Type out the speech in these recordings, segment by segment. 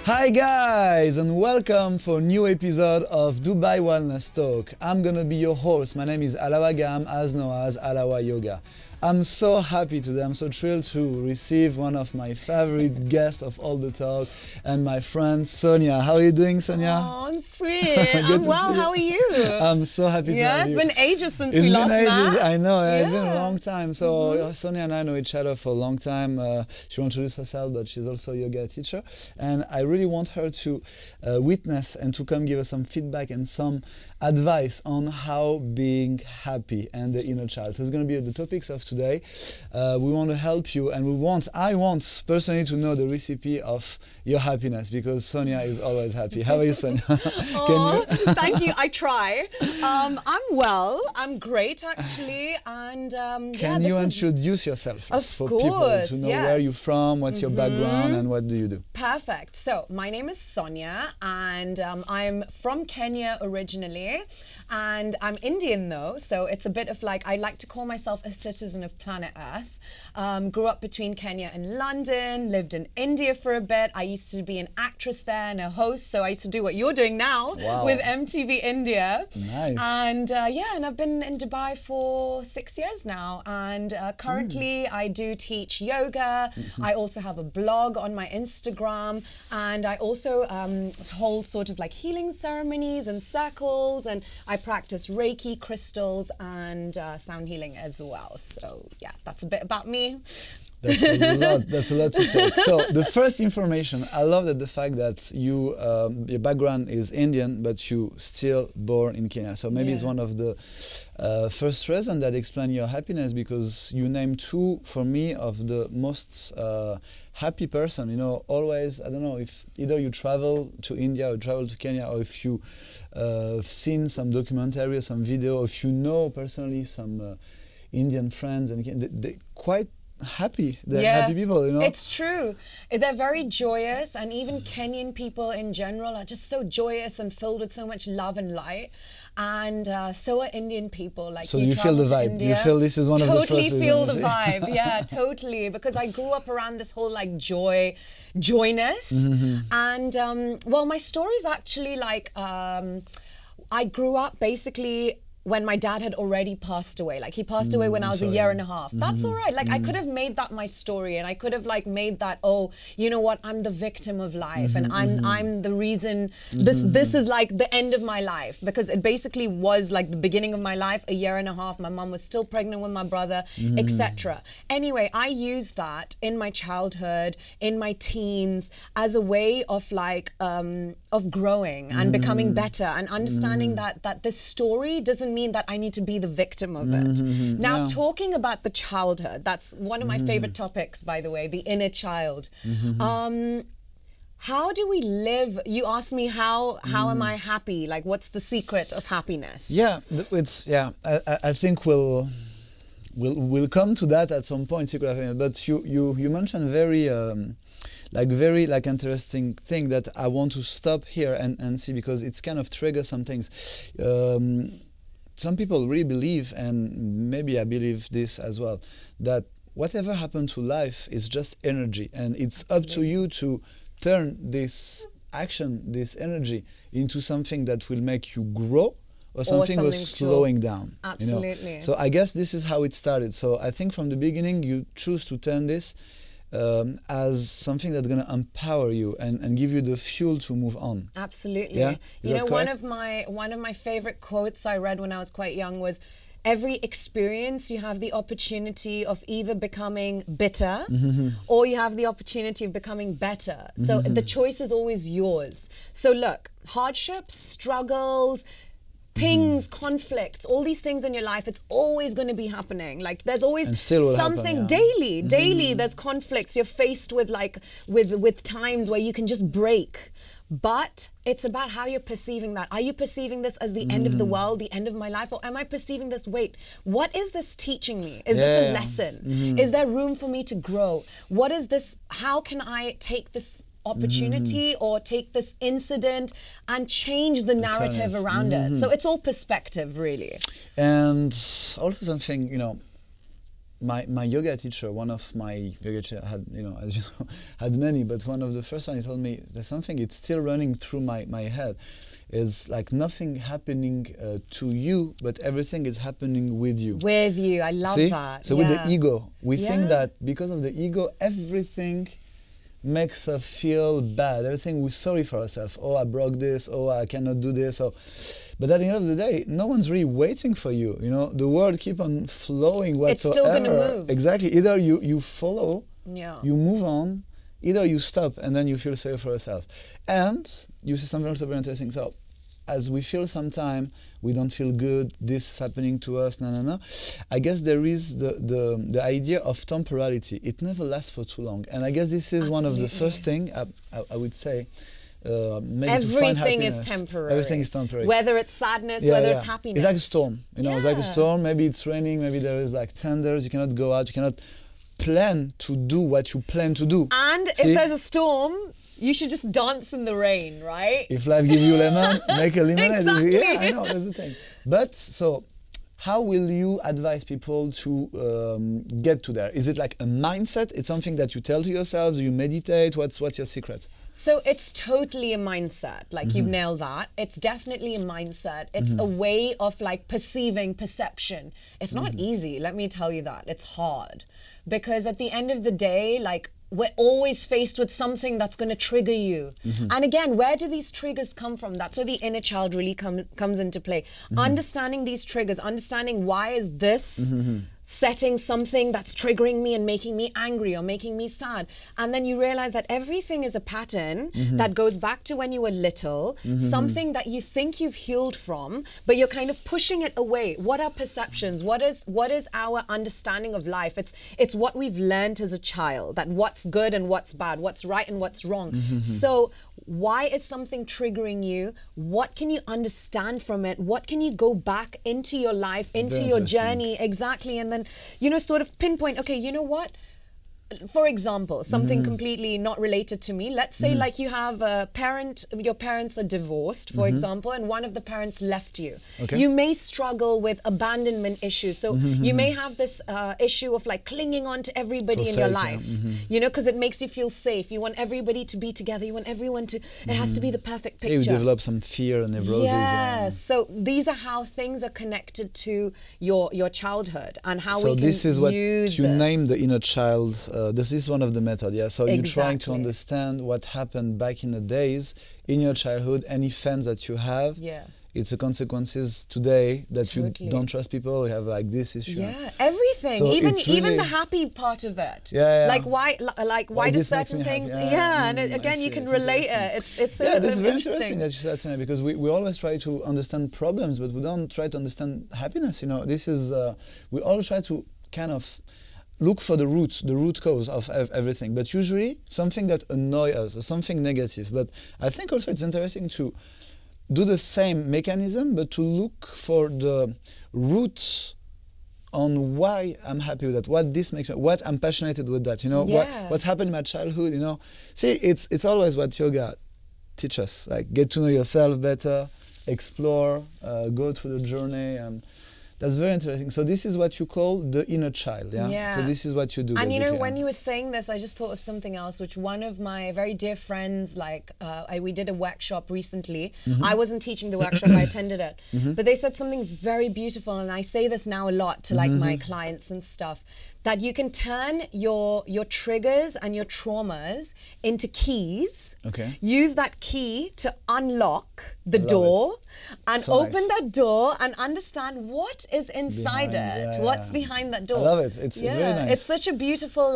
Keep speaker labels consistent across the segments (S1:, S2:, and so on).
S1: Hi guys, and welcome for a new episode of Dubai Wellness Talk. I'm gonna be your host. My name is Allaoua Gaham, as known as Allaoua Yoga. I'm so happy today, I'm so thrilled to receive one of my favorite guests of all the talk and my friend Soniya. How are you doing, Soniya?
S2: Oh, I'm sweet. I'm well, how are you?
S1: I'm so happy to have you.
S2: Yeah, it's been ages since we last met.
S1: I know, it's been a long time. So Soniya and I know each other for a long time. She won't introduce herself, but she's also a yoga teacher. And I really want her to witness and to come give us some feedback and some advice on how being happy and the inner child. So it's going to be the topics of today. We want to help you, and I want personally to know the recipe of your happiness, because Soniya is always happy. How are you, Soniya?
S2: Thank you. I try. I'm well. I'm great, actually. And
S1: can you introduce yourself for
S2: course,
S1: people to know where you're from, what's your background, and what do you do?
S2: Perfect. So my name is Soniya, and I'm from Kenya originally, and I'm Indian though. So it's a bit of like, I like to call myself a citizen of planet Earth. Grew up between Kenya and London, lived in India for a bit. I used to be an actress there and a host, so I used to do what you're doing now with MTV India.
S1: Nice.
S2: And and I've been in Dubai for 6 years now, and currently I do teach yoga. I also have a blog on my Instagram, and I also hold sort of like healing ceremonies and circles, and I practice Reiki, crystals, and sound healing as well. So yeah, that's a bit about me.
S1: That's a lot to take. So the first information, I love that the fact that you your background is Indian, but you still born in Kenya. So maybe it's one of the first reasons that explain your happiness, because you name two for me of the most happy person. You know, always, I don't know if either you travel to India or travel to Kenya, or if you have seen some documentary or some video, or if you know personally some Indian friends, and they quite happy. They're happy people, you know.
S2: It's true. They're very joyous, and even Kenyan people in general are just so joyous and filled with so much love and light. And so are Indian people. Like,
S1: so you feel the vibe.
S2: India,
S1: you feel this is one of the first.
S2: Totally feel the vibe. Yeah, totally. Because I grew up around this whole like joyness. And well, my story is actually like I grew up basically when my dad had already passed away. Like, he passed away when I was a year and a half. That's all right. Like, I could have made that my story, and I could have like made that, oh, you know what, I'm the victim of life, and I'm the reason this is like the end of my life, because it basically was like the beginning of my life, a year and a half. My mom was still pregnant with my brother, etc. Anyway, I used that in my childhood, in my teens, as a way of like of growing and becoming better, and understanding that this story doesn't mean that I need to be the victim of it. Now, talking about the childhood, that's one of my favorite topics, by the way, the inner child. How do we live? You asked me how am I happy? Like, what's the secret of happiness?
S1: Yeah, I think we'll come to that at some point, secret of happiness. But you mentioned very interesting thing that I want to stop here and see, because it's kind of triggers some things. Some people really believe, and maybe I believe this as well, that whatever happened to life is just energy, and it's up to you to turn this action, this energy, into something that will make you grow, or something was slowing down.
S2: Absolutely.
S1: You know? So I guess this is how it started. So I think from the beginning you choose to turn this as something that's going to empower you and give you the fuel to move on.
S2: Absolutely.
S1: Yeah?
S2: You know, one of my favorite quotes I read when I was quite young was, every experience you have the opportunity of either becoming bitter or you have the opportunity of becoming better. So the choice is always yours. So look, hardships, struggles, things, conflicts, all these things in your life, it's always going to be happening. Like, there's always something daily. There's conflicts. You're faced with like with times where you can just break. But it's about how you're perceiving that. Are you perceiving this as the end of the world, the end of my life? Or am I perceiving this, wait, what is this teaching me? Is this a lesson? Is there room for me to grow? What is this? How can I take this opportunity or take this incident and change the narrative around it? So it's all perspective, really.
S1: And also something, you know, my yoga teacher, one of my yoga teacher had, as you know, had many, but one of the first one, he told me there's something, it's still running through my head. It's like nothing happening to you, but everything is happening with you.
S2: With you, I love
S1: See?
S2: that.
S1: So with the ego, we think that because of the ego, everything makes us feel bad. Everything, we're sorry for ourselves. Oh, I broke this. Oh, I cannot do this. But at the end of the day, no one's really waiting for you. The world keep on flowing whatsoever.
S2: It's still going to move.
S1: Exactly. Either you follow, you move on, either you stop and then you feel sorry for yourself. And you say something also very interesting. So as we feel sometime we don't feel good, this is happening to us, no. I guess there is the idea of temporality. It never lasts for too long. And I guess this is one of the first thing I would say.
S2: Everything is temporary.
S1: Everything is temporary.
S2: Whether it's sadness, whether it's happiness.
S1: It's like a storm. It's like a storm. Maybe it's raining. Maybe there is like thunders. You cannot go out. You cannot plan to do what you plan to do.
S2: And if there's a storm, you should just dance in the rain, right?
S1: If life gives you lemon, make a lemonade.
S2: Exactly.
S1: Yeah, I know, that's the thing. But so, how will you advise people to get to there? Is it like a mindset? It's something that you tell to yourself? Do you meditate? What's your secret?
S2: So it's totally a mindset. Like you've nailed that. It's definitely a mindset. It's a way of like perception. It's not easy, let me tell you that. It's hard. Because at the end of the day, like we're always faced with something that's going to trigger you. And again, where do these triggers come from? That's where the inner child really comes into play. Understanding these triggers, understanding why is this setting something that's triggering me and making me angry or making me sad. And then you realize that everything is a pattern that goes back to when you were little, something that you think you've healed from, but you're kind of pushing it away. What are perceptions? What is our understanding of life? It's what we've learned as a child, that what's good and what's bad, what's right and what's wrong. So why is something triggering you? What can you understand from it? What can you go back into your life, into your journey? Exactly. And then, sort of pinpoint, okay, you know what? For example, something completely not related to me. Let's say like you have a parent, your parents are divorced, for example, and one of the parents left you. Okay. You may struggle with abandonment issues. So you may have this issue of like clinging on to everybody in your life, because it makes you feel safe. You want everybody to be together. You want everyone to, it has to be the perfect picture.
S1: You develop some fear and neurosis.
S2: Yes. So these are how things are connected to your childhood and how we can use this.
S1: So this is what you name the inner child. This is one of the methods, yeah. So you're trying to understand what happened back in the days in your childhood, any fans that you have. Yeah. It's the consequences today that you don't trust people. You have like this issue.
S2: Yeah, everything. So even the happy part of it.
S1: Yeah.
S2: Like why do certain things? Yeah, and again you can relate it. It's so
S1: this is very interesting that you said that, because we always try to understand problems, but we don't try to understand happiness. This is we all try to kind of look for the root cause of everything, but usually something that annoys us, something negative. But I think also it's interesting to do the same mechanism, but to look for the root on why I'm happy with that, what this makes me, what I'm passionate with that, what happened in my childhood, See, it's always what yoga teaches us, like get to know yourself better, explore, go through the journey, and that's very interesting. So this is what you call the inner child, yeah? So this is what you do.
S2: And when you were saying this, I just thought of something else, which one of my very dear friends, we did a workshop recently. I wasn't teaching the workshop, I attended it. But they said something very beautiful, and I say this now a lot to my clients and stuff, that you can turn your triggers and your traumas into keys. Okay. Use that key to unlock the door and open that door and understand what is inside it. What's behind that door.
S1: I love it. It's very nice.
S2: It's such a beautiful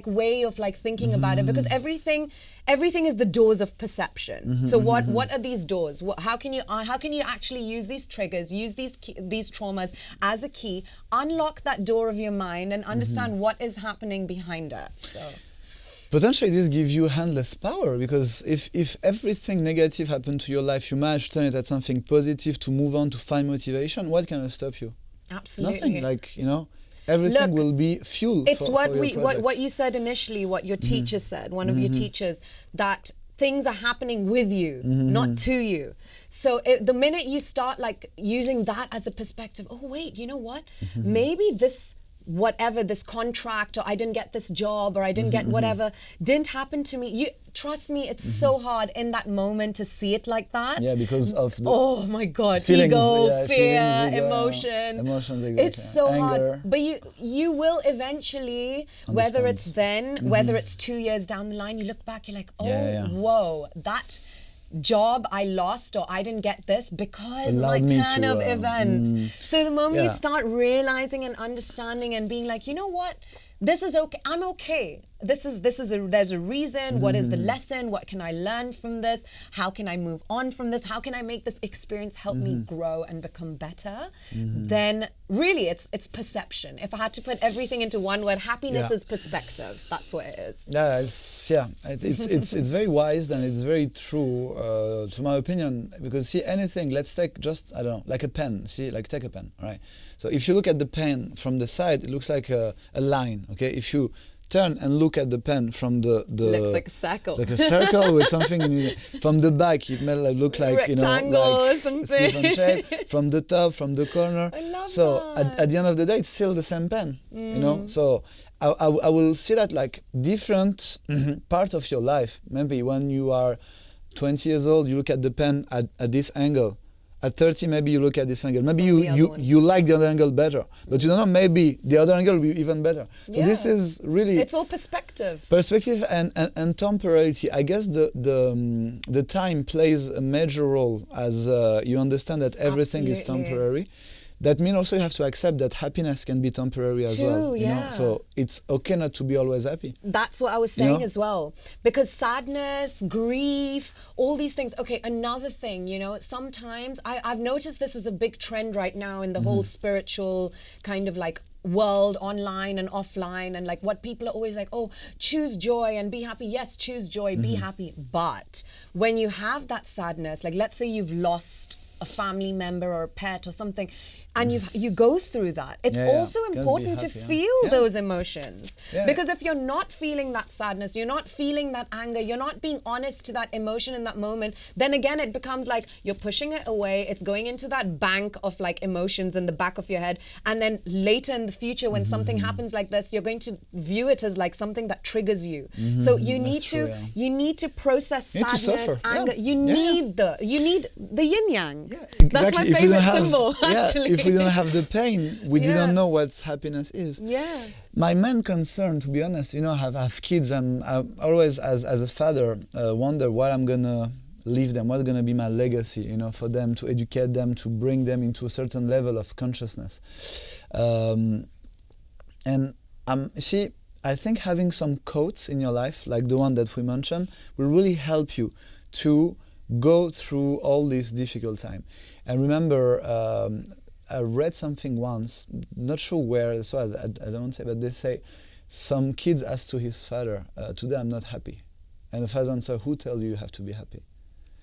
S2: way of thinking about it, because everything is the doors of perception. So what are these doors? How can you actually use these triggers, use these traumas as a key, unlock that door of your mind and understand what is happening behind it. So
S1: potentially this gives you endless power, because if everything negative happened to your life, you manage to turn it at something positive, to move on, to find motivation, what can stop you?
S2: Absolutely.
S1: Nothing. Everything will be fuel.
S2: It's
S1: for
S2: what you said initially, what your teacher said, one of your teachers, that things are happening with you, not to you. So the minute you start using that as a perspective, oh wait, you know what? Maybe this whatever, this contract, or I didn't get this job, or I didn't get whatever, didn't happen to me. Trust me, it's so hard in that moment to see it like that.
S1: Yeah, because of the
S2: oh my God,
S1: feelings,
S2: ego, fear,
S1: ego,
S2: emotions,
S1: exactly.
S2: It's so
S1: Anger.
S2: hard. But you will eventually, whether it's then, whether it's 2 years down the line, you look back, you're like, oh, whoa, that job I lost, or I didn't get this because my turn of events. So the moment you start realizing and understanding and being like, you know what, this is okay, I'm okay. There's a reason. What is the lesson? What can I learn from this? How can I move on from this? How can I make this experience help me grow and become better? Then really it's perception. If I had to put everything into one word, happiness is perspective. That's what it is.
S1: It's very wise, and it's very true to my opinion, because see, anything, let's take just, I don't know, like a pen. See, like take a pen, right? So if you look at the pen from the side, it looks like a line, okay? If you turn and look at the pen from the
S2: looks like a circle.
S1: Like a circle with something in it. From the back, it may look like,
S2: rectangle,
S1: like
S2: or something.
S1: Different shape. From the top, from the corner.
S2: I love
S1: so
S2: that.
S1: At the end of the day, it's still the same pen. You know. So I will see that like different part of your life. Maybe when you are 20 years old, you look at the pen at this angle. At 30, maybe you look at this angle. Maybe you like the other angle better, but you don't know, maybe the other angle will be even better. So this is really...
S2: It's all perspective.
S1: Perspective and temporality. I guess the time plays a major role as you understand that everything is temporary. That means also you have to accept that happiness can be temporary as well. You know? So it's okay not to be always happy.
S2: That's what I was saying as well. Because sadness, grief, all these things. Okay, another thing, sometimes I've noticed this is a big trend right now in the whole spiritual kind of like world, online and offline, and like what people are always like, oh, choose joy and be happy. Yes, choose joy, be happy. But when you have that sadness, like let's say you've lost a family member or a pet or something, and you go through that, it's also important to feel those emotions, because if you're not feeling that sadness, you're not feeling that anger, you're not being honest to that emotion in that moment, then again it becomes like you're pushing it away, it's going into that bank of like emotions in the back of your head, and then later in the future when something happens like this, you're going to view it as like something that triggers you. So you need to process sadness, anger. You need the yin yang.
S1: Yeah, exactly.
S2: That's my favorite symbol, actually.
S1: If we don't have the pain, we didn't know what happiness is.
S2: Yeah.
S1: My main concern, to be honest, I have kids, and I always, as a father, wonder what I'm gonna leave them, what's gonna be my legacy, for them, to educate them, to bring them into a certain level of consciousness. I think having some quotes in your life, like the one that we mentioned, will really help you to go through all this difficult time. And remember, I read something once, not sure where, so I don't want to say, but they say, some kids asked to his father, today I'm not happy. And the father answered, who tells you have to be happy?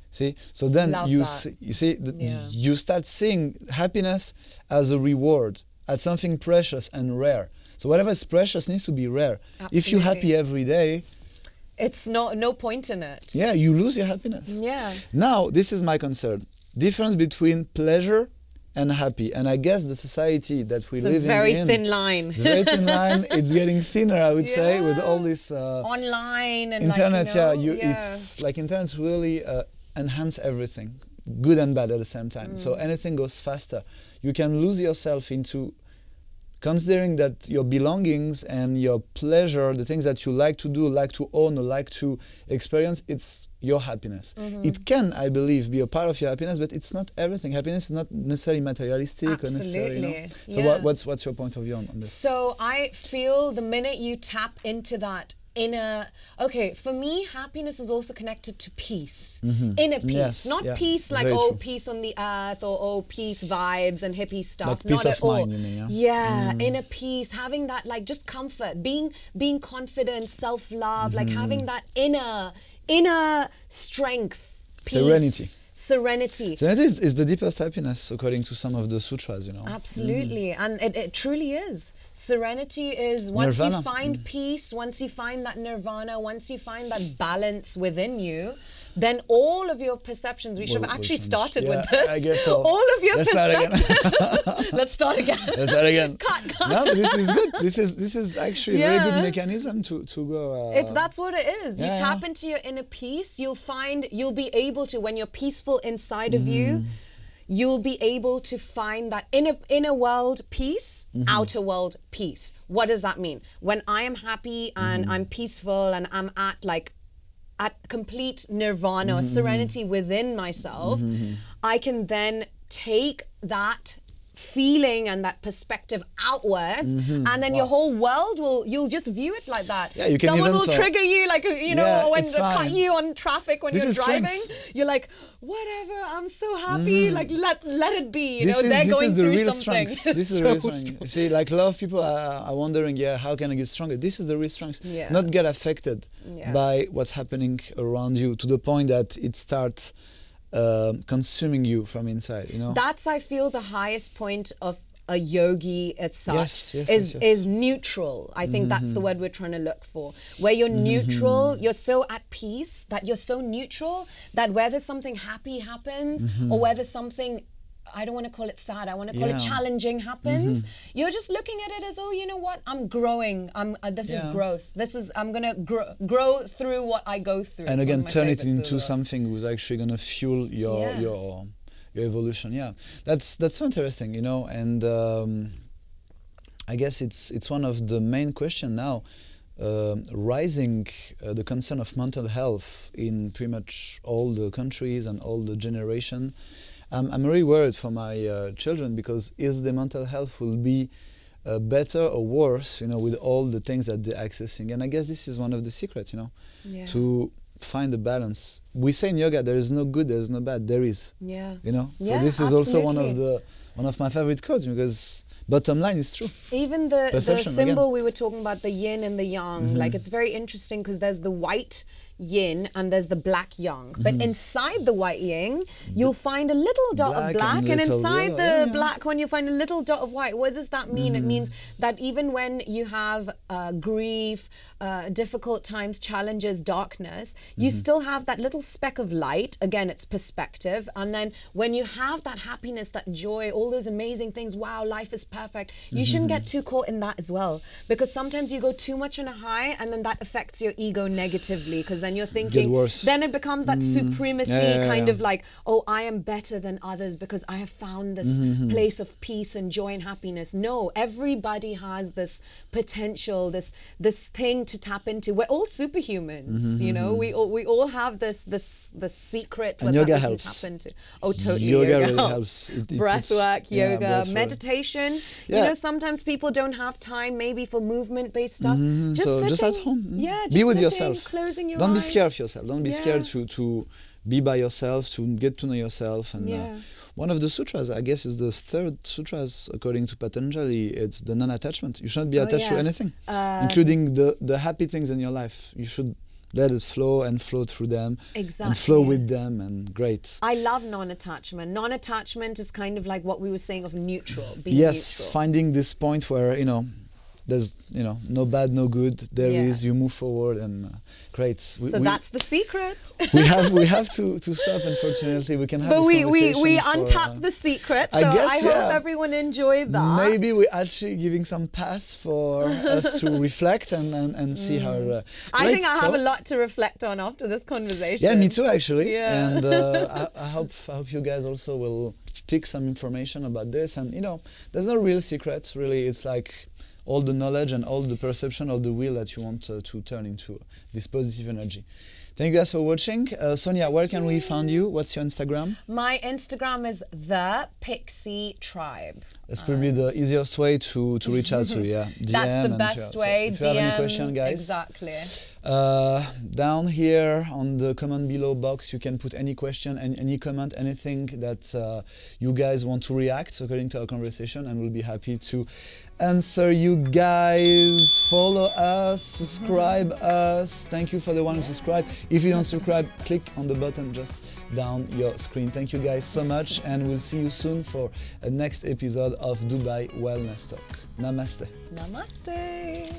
S1: See? So then you start seeing happiness as a reward, as something precious and rare. So whatever is precious needs to be rare. Absolutely. If you're happy every day,
S2: it's no point in it.
S1: Yeah, you lose your happiness.
S2: Yeah.
S1: Now, this is my concern. Difference between pleasure and happy. And I guess the society that we live in...
S2: It's a very thin line.
S1: It's a very thin line. It's getting thinner, I would say, with all this...
S2: online and
S1: internet, it's like internet really enhance everything, good and bad at the same time. So anything goes faster. You can lose yourself into... considering that your belongings and your pleasure, the things that you like to do, like to own, or like to experience, it's your happiness. It can, I believe, be a part of your happiness, but it's not everything. Happiness is not necessarily materialistic.
S2: Absolutely.
S1: Or necessarily. So what's your point of view on this?
S2: So I feel the minute you tap into that for me, happiness is also connected to peace. Inner peace. Not peace like, peace on the earth, or peace vibes and hippie stuff.
S1: Like peace of mind, you mean,
S2: inner peace, having that like just comfort, being confident, self-love, like having that inner strength, peace. Serenity
S1: is the deepest happiness, according to some of the sutras,
S2: Absolutely. And it truly is. Serenity is once you find peace, once you find that nirvana, once you find that balance within you, then all of your perceptions, we should have actually started with this.
S1: I guess so.
S2: All of your
S1: perspectives.
S2: Let's start again.
S1: Let's start again.
S2: Cut.
S1: No, but this is good. This is actually a very good mechanism to go.
S2: That's what it is. You tap into your inner peace. You'll be able to, when you're peaceful inside of you, you'll be able to find that inner world peace, outer world peace. What does that mean? When I am happy and I'm peaceful and I'm at complete nirvana or serenity within myself, I can then take that feeling and that perspective outwards, and then your whole world you'll just view it like that.
S1: Yeah, you can
S2: someone
S1: even
S2: will trigger you, like, when they cut you on traffic when you're driving, you're like, whatever, I'm so happy, like let it be. They're going through something.
S1: This is the real strength. See, like a lot of people are wondering, how can I get stronger? This is the real strength. Not get affected by what's happening around you to the point that it starts consuming you from inside, That's, I feel, the highest point of a yogi as such, is neutral. I think that's the word we're trying to look for. Where you're neutral, you're so at peace that you're so neutral that whether something happy happens or whether something, I don't want to call it sad, I want to call it challenging happens, you're just looking at it as, you know what, I'm growing, this is growth, I'm going to grow through what I go through. And again, turn it into something who's actually going to fuel your evolution. That's so interesting, and I guess it's one of the main questions now, rising the concern of mental health in pretty much all the countries and all the generation. I'm really worried for my children, because is the mental health will be better or worse, with all the things that they're accessing. And I guess this is one of the secrets, to find the balance. We say in yoga, there is no good, there is no bad, there is. So this is also one of my favorite quotes, because bottom line is true. Even the
S2: symbol we were talking about, the yin and the yang, like it's very interesting because there's the white yin and there's the black yang. But inside the white yin, you'll find a little dot of black, and inside the black one, you'll find a little dot of white. What does that mean? It means that even when you have grief, difficult times, challenges, darkness, you still have that little speck of light. Again, it's perspective. And then when you have that happiness, that joy, all those amazing things, wow, life is perfect, you shouldn't get too caught in that as well. Because sometimes you go too much on a high, and then that affects your ego negatively, because then you're thinking, then it becomes that supremacy kind of like, I am better than others because I have found this place of peace and joy and happiness. No, everybody has this potential, this thing to tap into. We're all superhumans, we all have this secret
S1: and yoga helps.
S2: Tap into. Totally.
S1: Yoga really helps.
S2: Breath work, yoga, meditation. Sometimes people don't have time maybe for movement-based stuff.
S1: Just at home.
S2: Just
S1: be with
S2: sitting,
S1: yourself.
S2: Closing your
S1: Don't
S2: eyes.
S1: be scared of yourself. Don't be scared to be by yourself, to get to know yourself. And one of the sutras, I guess, is the third sutras according to Patanjali. It's the non-attachment. You shouldn't be attached to anything, including the happy things in your life. You should let it flow and flow through them, and flow with them, and great.
S2: I love non-attachment. Non-attachment is kind of like what we were saying of neutral. Being neutral.
S1: Finding this point where there's no bad, no good. There is, you move forward, and great.
S2: So that's the secret.
S1: we have to stop. Unfortunately, we can have.
S2: But we untapped the secret. So I hope everyone enjoyed that.
S1: Maybe we're actually giving some paths for us to reflect and see how.
S2: I think I have a lot to reflect on after this conversation.
S1: Yeah, me too, actually. Yeah. And I hope you guys also will pick some information about this. And there's no real secret. Really, it's like all the knowledge and all the perception, all the will that you want to turn into this positive energy. Thank you guys for watching. Soniya, where can we find you? What's your Instagram?
S2: My Instagram is The Pixie Tribe.
S1: That's probably the easiest way to reach out to you.
S2: That's the best way.
S1: So if you have any question, guys.
S2: Exactly.
S1: Down here on the comment below box, you can put any question and any comment, anything that you guys want to react according to our conversation, and we'll be happy to answer you guys. Follow us, subscribe us. Thank you for the one who subscribed. If you don't subscribe, click on the button just down your screen. Thank you guys so much, and we'll see you soon for a next episode of Dubai Wellness Talk. Namaste.
S2: Namaste.